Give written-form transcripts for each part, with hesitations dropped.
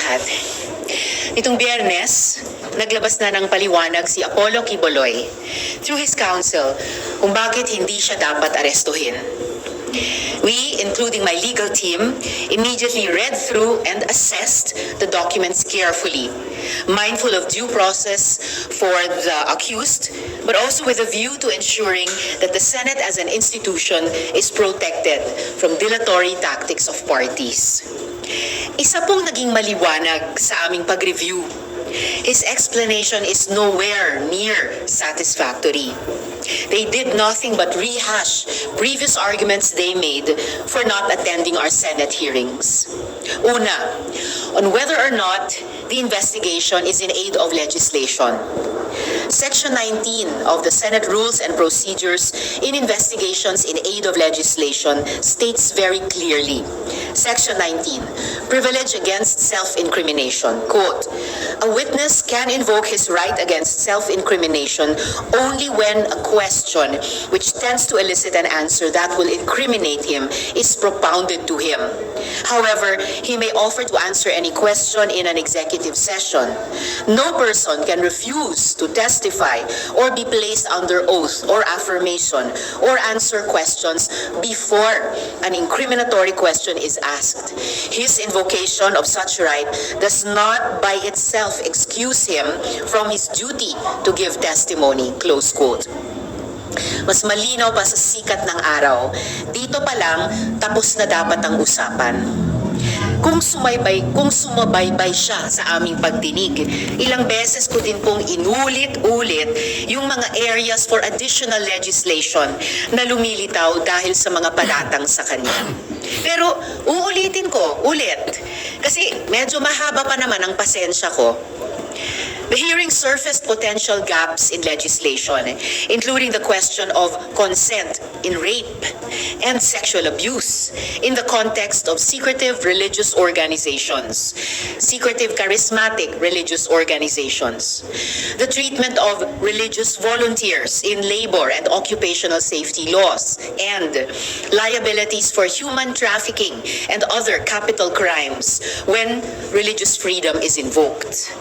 lahat. Nitong Biyernes, naglabas na ng paliwanag si Apollo Quiboloy through his counsel kung bakit hindi siya dapat arestuhin. We, including my legal team, immediately read through and assessed the documents carefully, mindful of due process for the accused, but also with a view to ensuring that the Senate as an institution is protected from dilatory tactics of parties. Isa pong naging maliwanag sa aming pag-review. His explanation is nowhere near satisfactory. They did nothing but rehash previous arguments they made for not attending our Senate hearings. Una, on whether or not the investigation is in aid of legislation. Section 19 of the Senate Rules and Procedures in investigations in aid of legislation states very clearly, Section 19, privilege against self-incrimination. Quote, a witness can invoke his right against self-incrimination only when a question which tends to elicit an answer that will incriminate him is propounded to him. However, he may offer to answer any question in an executive session. No person can refuse to testify or be placed under oath or affirmation or answer questions before an incriminatory question is asked. His invocation of such right does not by itself excuse him from his duty to give testimony. Close quote. Mas malinaw pa sa sikat ng araw, dito pa lang tapos na dapat ang usapan. Kung sumabaybay siya sa aming pagdinig, ilang beses ko din pong inulit-ulit yung mga areas for additional legislation na lumilitaw dahil sa mga palatang sa kanya. Pero uulitin ko ulit kasi medyo mahaba pa naman ang pasensya ko. The hearing surfaced potential gaps in legislation, including the question of consent in rape and sexual abuse in the context of secretive religious organizations, secretive charismatic religious organizations, the treatment of religious volunteers in labor and occupational safety laws, and liabilities for human trafficking and other capital crimes when religious freedom is invoked.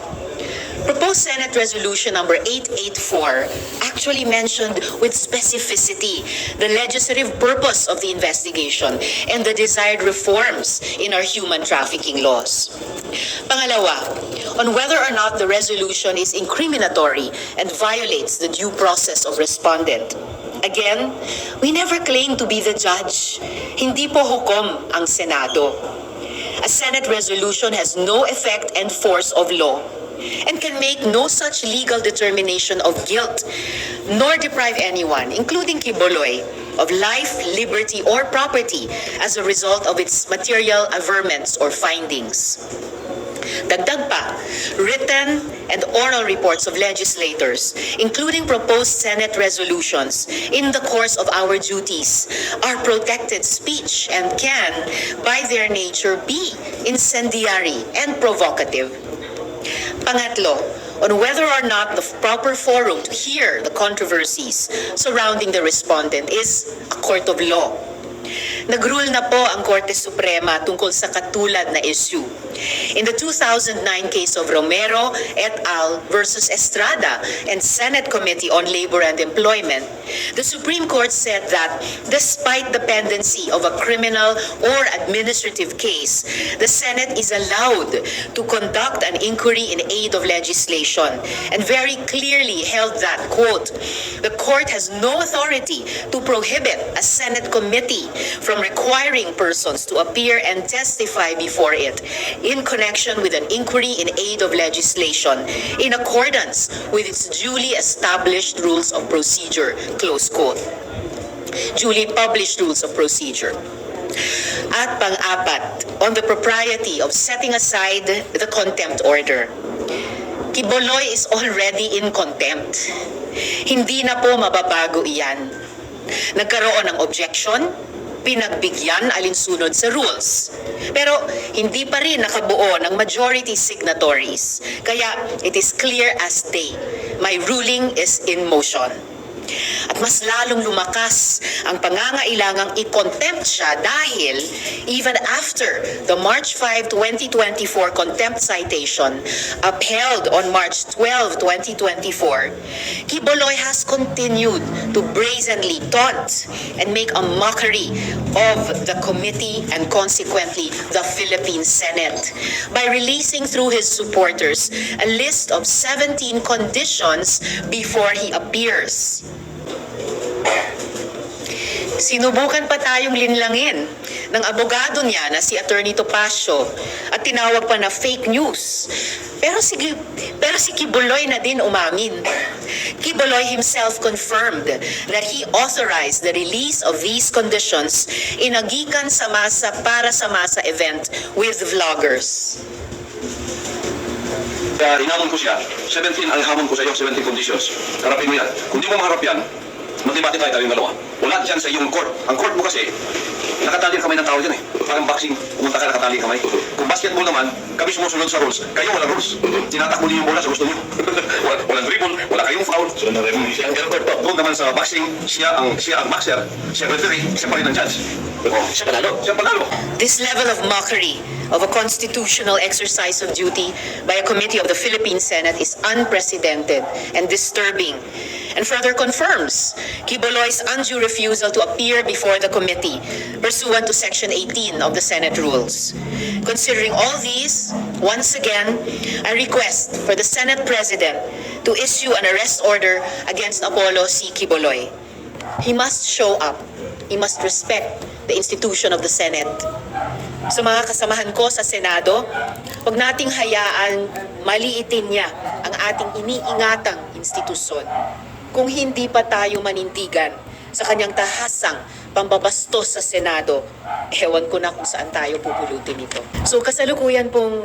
Proposed Senate Resolution number 884 actually mentioned with specificity the legislative purpose of the investigation and the desired reforms in our human trafficking laws. Pangalawa, on whether or not the resolution is incriminatory and violates the due process of respondent. Again, we never claim to be the judge. Hindi po hukom ang Senado. A Senate resolution has no effect and force of law and can make no such legal determination of guilt, nor deprive anyone, including Quiboloy, of life, liberty, or property as a result of its material averments or findings. Dagdag pa, written and oral reports of legislators, including proposed Senate resolutions, in the course of our duties, are protected speech and can, by their nature, be incendiary and provocative. Pangatlo, on whether or not the proper forum to hear the controversies surrounding the respondent is a court of law. Nagrule na po ang Korte Suprema tungkol sa katulad na issue. In the 2009 case of Romero et al. Versus Estrada and Senate Committee on Labor and Employment, the Supreme Court said that despite the pendency of a criminal or administrative case, the Senate is allowed to conduct an inquiry in aid of legislation and very clearly held that, quote, the court has no authority to prohibit a Senate committee from requiring persons to appear and testify before it in connection with an inquiry in aid of legislation in accordance with its duly established rules of procedure, close quote. Duly published rules of procedure. At pang-apat, on the propriety of setting aside the contempt order. Quiboloy is already in contempt. Hindi na po mababago iyan. Nagkaroon ng objection, pinagbigyan alinsunod sa rules. Pero hindi pa rin nakabuo ng majority signatories. Kaya it is clear as day. My ruling is in motion. At mas lalong lumakas ang pangangailangang i-contempt siya dahil even after the March 5, 2024 contempt citation upheld on March 12, 2024, Quiboloy has continued to brazenly taunt and make a mockery of the committee and consequently the Philippine Senate by releasing through his supporters a list of 17 conditions before he appears. Sinubukan pa tayong linlangin ng abogado niya na si Attorney Topacio at tinawag pa na fake news. Pero si Quiboloy na din umamin. Quiboloy himself confirmed that he authorized the release of these conditions in a Gikan sa Masa para sa Masa event with vloggers. Kaya inamon ko siya, 17 ang hamon ko sa iyo, 17 conditions. Harapin mo yan. Kung di mo maharap yan, matibati tayong dalawa. Wala dyan sa iyong court. Ang court mo kasi, nakatali ang kamay ng tao dyan eh. Parang boxing, pumunta ka nakatali ang kamay. Kung basketball naman, kami sumusunod sa rules. Kayo walang rules. Tinatakbo niyo yung bola sa gusto niyo. Walang dribble, wala kayong foul. Doon naman sa boxing, siya ang boxer, siya ang referee, siya pa rin ang judge. Siya panalo. Siya panalo. This level of mockery of a constitutional exercise of duty by a committee of the Philippine Senate is unprecedented and disturbing, and further confirms Quiboloy's undue refusal to appear before the committee pursuant to Section 18 of the Senate Rules. Considering all these, once again, I request for the Senate President to issue an arrest order against Apollo C. Quiboloy. He must show up. He must respect the institution of the Senate. Sa mga kasamahan ko sa Senado, huwag nating hayaan maliitin niya ang ating iniingatang institusyon. Kung hindi pa tayo manindigan sa kanyang tahasang pambabastos sa Senado, ewan ko na kung saan tayo pupulutin ito. So kasalukuyan pong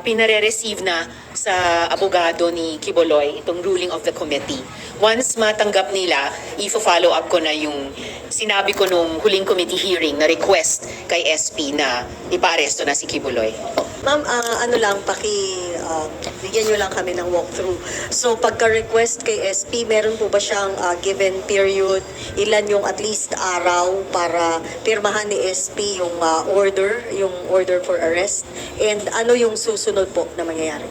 pinare-receive na sa abogado ni Quiboloy itong ruling of the committee. Once matanggap nila, i-follow up ko na yung sinabi ko nung huling committee hearing na request kay SP na ipa-aresto na si Quiboloy. Ma'am, bigyan nyo lang kami ng walkthrough. So, pagka-request kay SP, meron po ba siyang given period? Ilan yung at least araw para pirmahan ni SP yung order for arrest? And ano yung susunod po na mangyayari?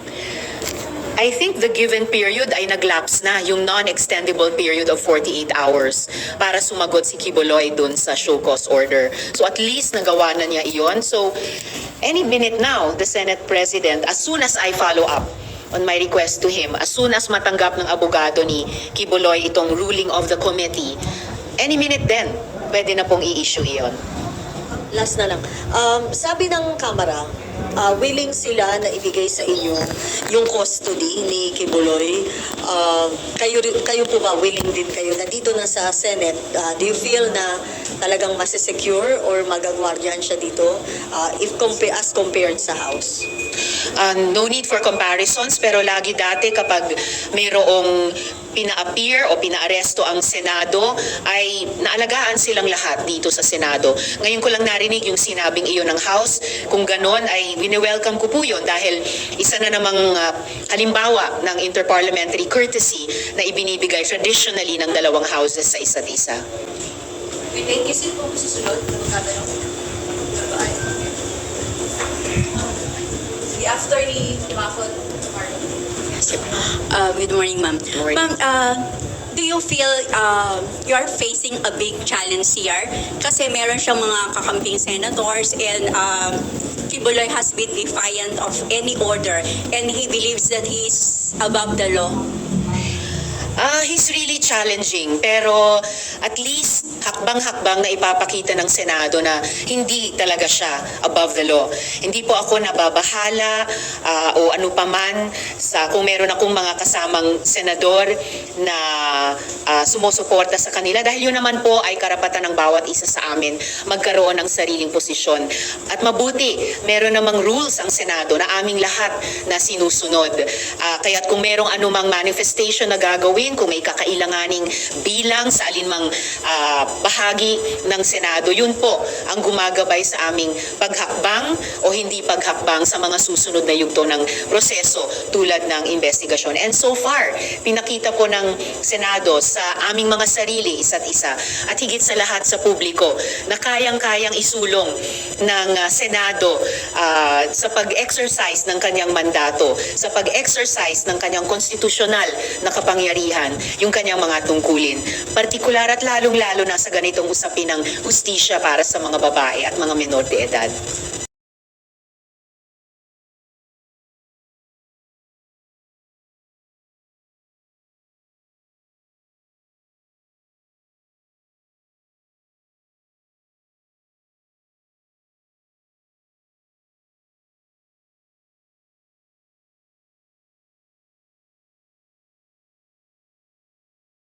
I think the given period ay naglapse na, yung non-extendable period of 48 hours para sumagot si Quiboloy dun sa show cause order. So at least nagawa na niya iyon. So any minute now, the Senate President, as soon as I follow up on my request to him, as soon as matanggap ng abogado ni Quiboloy itong ruling of the committee, any minute then, pwede na pong i-issue iyon. Last na lang. Sabi ng Kamara, willing sila na ibigay sa inyo yung custody ni Quiboloy. Kayo po ba willing din kayo na dito na sa Senate? Do you feel na talagang masisecure or magagwardiyan siya dito as compared sa House? No need for comparisons, pero lagi dati kapag mayroong pina-appear o pina-aresto ang Senado, ay naalagaan silang lahat dito sa Senado. Ngayon ko lang narinig yung sinabing iyon ng House. Kung ganon, ay wini-welcome ko po yun dahil isa na namang halimbawa ng interparliamentary courtesy na ibinibigay traditionally ng dalawang houses sa isa't isa. Thank you, sir, po susunod na magkatanong. After ni Bakot, good morning, ma'am. morning. Ma'am, do you feel you are facing a big challenge here? Kasi meron siyang mga kakamping senators and Quiboloy has been defiant of any order and he believes that he is above the law. He's really challenging, pero at least hakbang-hakbang na ipapakita ng Senado na hindi talaga siya above the law. Hindi po ako nababahala o ano paman sa kung meron akong mga kasamang senador na sumusuporta sa kanila dahil yun naman po ay karapatan ng bawat isa sa amin magkaroon ng sariling posisyon. At mabuti, meron namang rules ang Senado na aming lahat na sinusunod. Kaya't kung merong anumang manifestation na gagawin, kung may kakailanganing bilang sa alinmang bahagi ng Senado. Yun po ang gumagabay sa aming paghakbang o hindi paghakbang sa mga susunod na yugto ng proseso tulad ng investigasyon. And so far, pinakita po ng Senado sa aming mga sarili isa't isa at higit sa lahat sa publiko na kayang-kayang isulong ng Senado sa pag-exercise ng kanyang mandato, sa pag-exercise ng kanyang konstitusyonal na kapangyarihan, yung kanyang mga tungkulin. Partikular at lalong-lalo na sa ganitong usapin ng hustisya para sa mga babae at mga menor de edad.